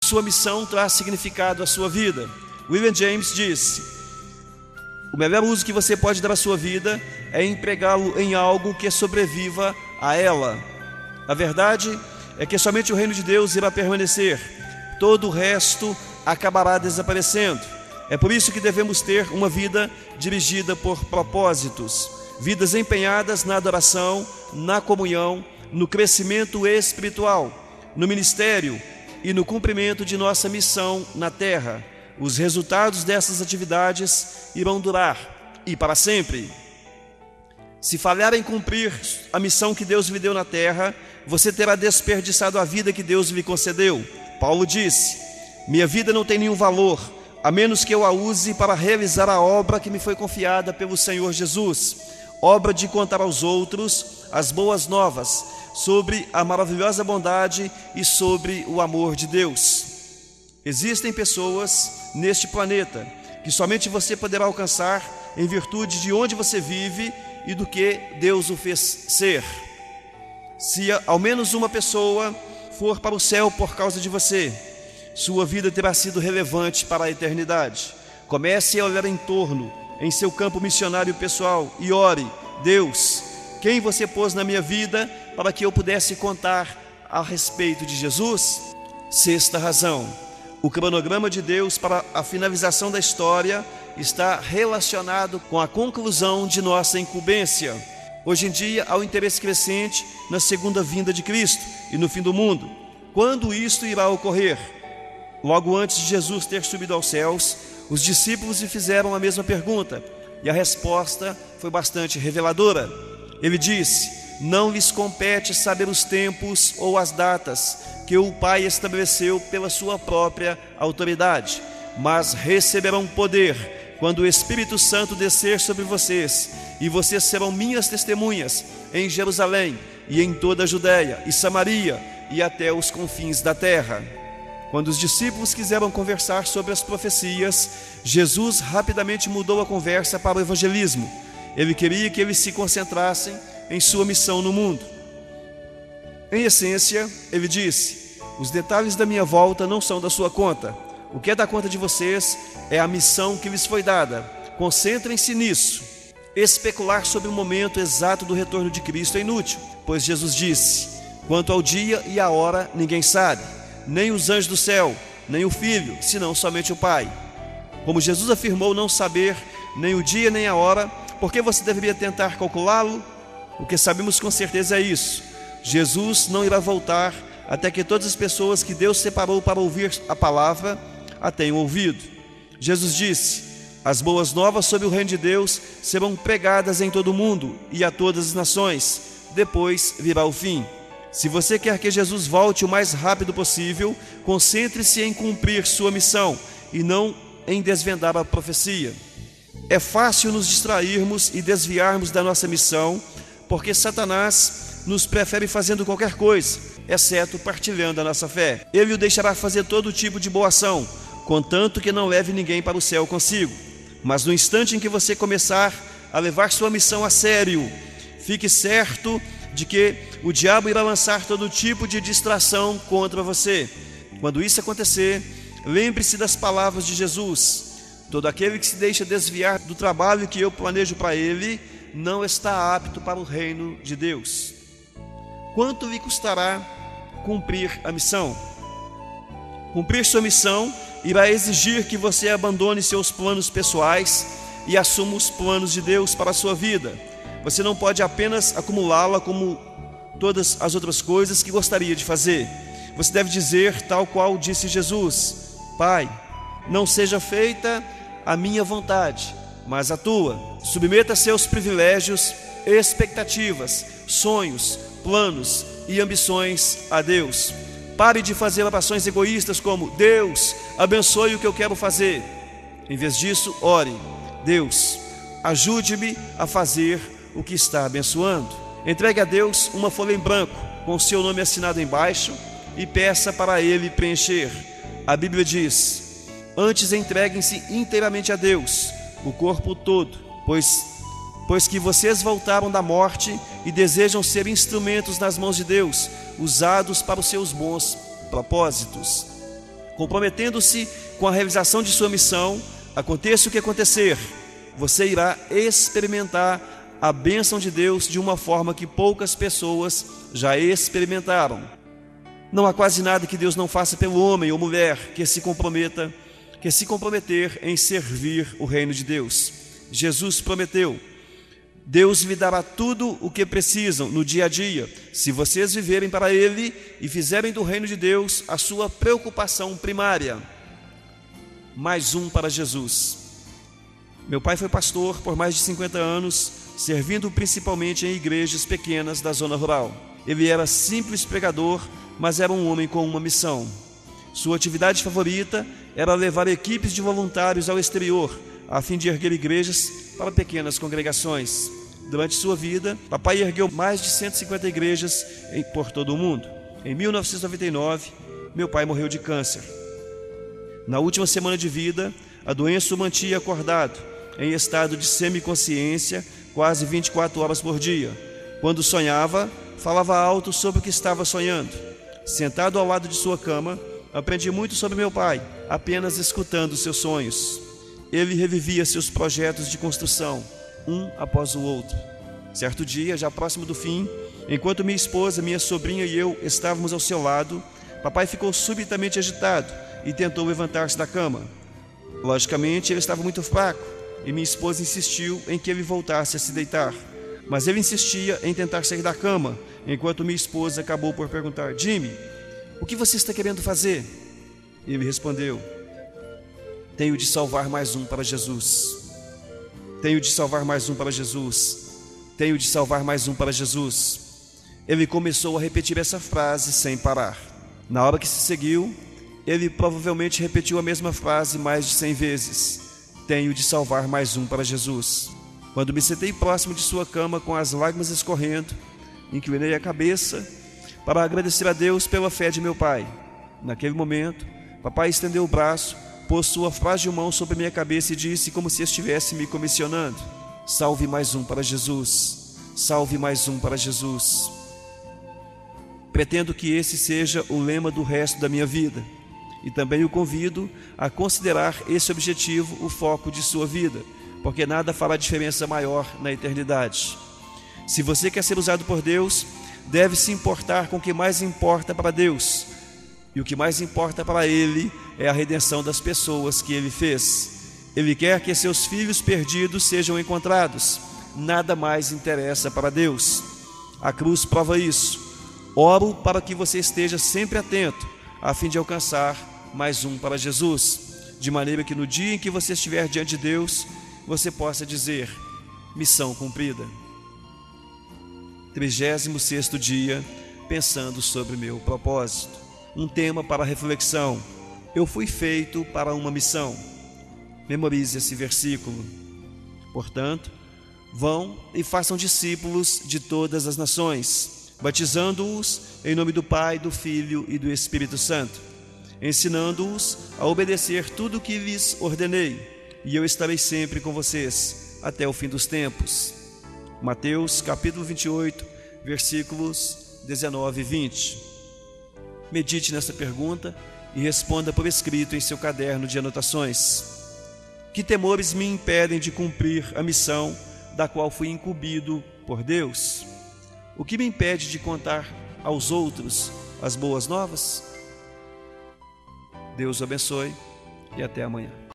sua missão traz significado à sua vida. William James disse: o melhor uso que você pode dar à sua vida é empregá-lo em algo que sobreviva a ela. A verdade é que somente o reino de Deus irá permanecer, todo o resto acabará desaparecendo. É por isso que devemos ter uma vida dirigida por propósitos, vidas empenhadas na adoração, na comunhão, no crescimento espiritual, no ministério e no cumprimento de nossa missão na terra. Os resultados dessas atividades irão durar e para sempre. Se falhar em cumprir a missão que Deus lhe deu na terra, você terá desperdiçado a vida que Deus lhe concedeu. Paulo disse: minha vida não tem nenhum valor, a menos que eu a use para realizar a obra que me foi confiada pelo Senhor Jesus, obra de contar aos outros as boas novas sobre a maravilhosa bondade e sobre o amor de Deus. Existem pessoas neste planeta que somente você poderá alcançar em virtude de onde você vive e do que Deus o fez ser. Se ao menos uma pessoa for para o céu por causa de você, sua vida terá sido relevante para a eternidade. Comece a olhar em torno, em seu campo missionário pessoal, e ore: Deus, quem você pôs na minha vida para que eu pudesse contar a respeito de Jesus? Sexta razão: o cronograma de Deus para a finalização da história está relacionado com a conclusão de nossa incumbência. Hoje em dia, há um interesse crescente na segunda vinda de Cristo e no fim do mundo. Quando isto irá ocorrer? Logo antes de Jesus ter subido aos céus, os discípulos lhe fizeram a mesma pergunta, e a resposta foi bastante reveladora. Ele disse: não lhes compete saber os tempos ou as datas que o Pai estabeleceu pela sua própria autoridade, mas receberão poder quando o Espírito Santo descer sobre vocês, e vocês serão minhas testemunhas em Jerusalém e em toda a Judéia e Samaria e até os confins da terra. Quando os discípulos quiseram conversar sobre as profecias, Jesus rapidamente mudou a conversa para o evangelismo. Ele queria que eles se concentrassem em sua missão no mundo. Em essência, ele disse: os detalhes da minha volta não são da sua conta. O que é da conta de vocês é a missão que lhes foi dada. Concentrem-se nisso. Especular sobre o momento exato do retorno de Cristo é inútil, pois Jesus disse: quanto ao dia e à hora ninguém sabe, nem os anjos do céu, nem o Filho, senão somente o Pai. Como Jesus afirmou não saber nem o dia nem a hora, por que você deveria tentar calculá-lo? O que sabemos com certeza é isso: Jesus não irá voltar até que todas as pessoas que Deus separou para ouvir a palavra a tenham ouvido. Jesus disse: as boas novas sobre o reino de Deus serão pregadas em todo o mundo e a todas as nações. Depois virá o fim. Se você quer que Jesus volte o mais rápido possível, concentre-se em cumprir sua missão e não em desvendar a profecia. É fácil nos distrairmos e desviarmos da nossa missão, porque Satanás nos prefere fazendo qualquer coisa, exceto partilhando a nossa fé. Ele o deixará fazer todo tipo de boa ação, contanto que não leve ninguém para o céu consigo. Mas no instante em que você começar a levar sua missão a sério, fique certo de que o diabo irá lançar todo tipo de distração contra você. Quando isso acontecer, lembre-se das palavras de Jesus: todo aquele que se deixa desviar do trabalho que eu planejo para ele, não está apto para o reino de Deus. Quanto lhe custará cumprir a missão? Cumprir sua missão irá exigir que você abandone seus planos pessoais e assuma os planos de Deus para a sua vida. Você não pode apenas acumulá-la como todas as outras coisas que gostaria de fazer. Você deve dizer, tal qual disse Jesus: Pai, não seja feita a minha vontade, mas a tua. Submeta seus privilégios, expectativas, sonhos, planos e ambições a Deus. Pare de fazer orações egoístas como: Deus, abençoe o que eu quero fazer. Em vez disso, ore: Deus, ajude-me a fazer o que está abençoando. Entregue a Deus uma folha em branco com o seu nome assinado embaixo e peça para Ele preencher. A Bíblia diz: antes entreguem-se inteiramente a Deus, o corpo todo, pois que vocês voltaram da morte e desejam ser instrumentos nas mãos de Deus, usados para os seus bons propósitos. Comprometendo-se com a realização de sua missão, aconteça o que acontecer, você irá experimentar a bênção de Deus de uma forma que poucas pessoas já experimentaram. Não há quase nada que Deus não faça pelo homem ou mulher que se comprometer em servir o reino de Deus. Jesus prometeu: Deus lhe dará tudo o que precisam no dia a dia, se vocês viverem para Ele e fizerem do reino de Deus a sua preocupação primária. Mais um para Jesus. Meu pai foi pastor por mais de 50 anos, servindo principalmente em igrejas pequenas da zona rural. Ele era simples pregador, mas era um homem com uma missão. Sua atividade favorita era levar equipes de voluntários ao exterior, a fim de erguer igrejas para pequenas congregações. Durante sua vida, papai ergueu mais de 150 igrejas por todo o mundo. Em 1999, meu pai morreu de câncer. Na última semana de vida, a doença o mantinha acordado, em estado de semiconsciência, quase 24 horas por dia. Quando sonhava, falava alto sobre o que estava sonhando. Sentado ao lado de sua cama, aprendi muito sobre meu pai, apenas escutando seus sonhos. Ele revivia seus projetos de construção, um após o outro. Certo dia, já próximo do fim, enquanto minha esposa, minha sobrinha e eu estávamos ao seu lado, papai ficou subitamente agitado e tentou levantar-se da cama. Logicamente, ele estava muito fraco e minha esposa insistiu em que ele voltasse a se deitar. Mas ele insistia em tentar sair da cama, enquanto minha esposa acabou por perguntar: Jimmy, o que você está querendo fazer? Ele respondeu: tenho de salvar mais um para Jesus. Tenho de salvar mais um para Jesus. Tenho de salvar mais um para Jesus. Ele começou a repetir essa frase sem parar. Na hora que se seguiu, ele provavelmente repetiu a mesma frase mais de 100 vezes. Tenho de salvar mais um para Jesus. Quando me sentei próximo de sua cama com as lágrimas escorrendo, inclinei a cabeça para agradecer a Deus pela fé de meu pai. Naquele momento, papai estendeu o braço, pôs sua frágil mão sobre minha cabeça e disse, como se estivesse me comissionando: salve mais um para Jesus, salve mais um para Jesus. Pretendo que esse seja o lema do resto da minha vida, e também o convido a considerar esse objetivo o foco de sua vida, porque nada fará diferença maior na eternidade. Se você quer ser usado por Deus, deve se importar com o que mais importa para Deus, e o que mais importa para Ele é a redenção das pessoas que Ele fez. Ele quer que seus filhos perdidos sejam encontrados. Nada mais interessa para Deus. A cruz prova isso. Oro para que você esteja sempre atento, a fim de alcançar mais um para Jesus, de maneira que no dia em que você estiver diante de Deus, você possa dizer: missão cumprida. 36º dia, pensando sobre meu propósito. Um tema para reflexão: eu fui feito para uma missão. Memorize esse versículo. Portanto, vão e façam discípulos de todas as nações, batizando-os em nome do Pai, do Filho e do Espírito Santo, ensinando-os a obedecer tudo o que lhes ordenei, e eu estarei sempre com vocês até o fim dos tempos. Mateus capítulo 28, versículos 19 e 20. Medite nessa pergunta e responda por escrito em seu caderno de anotações. Que temores me impedem de cumprir a missão da qual fui incumbido por Deus? O que me impede de contar aos outros as boas novas? Deus o abençoe e até amanhã.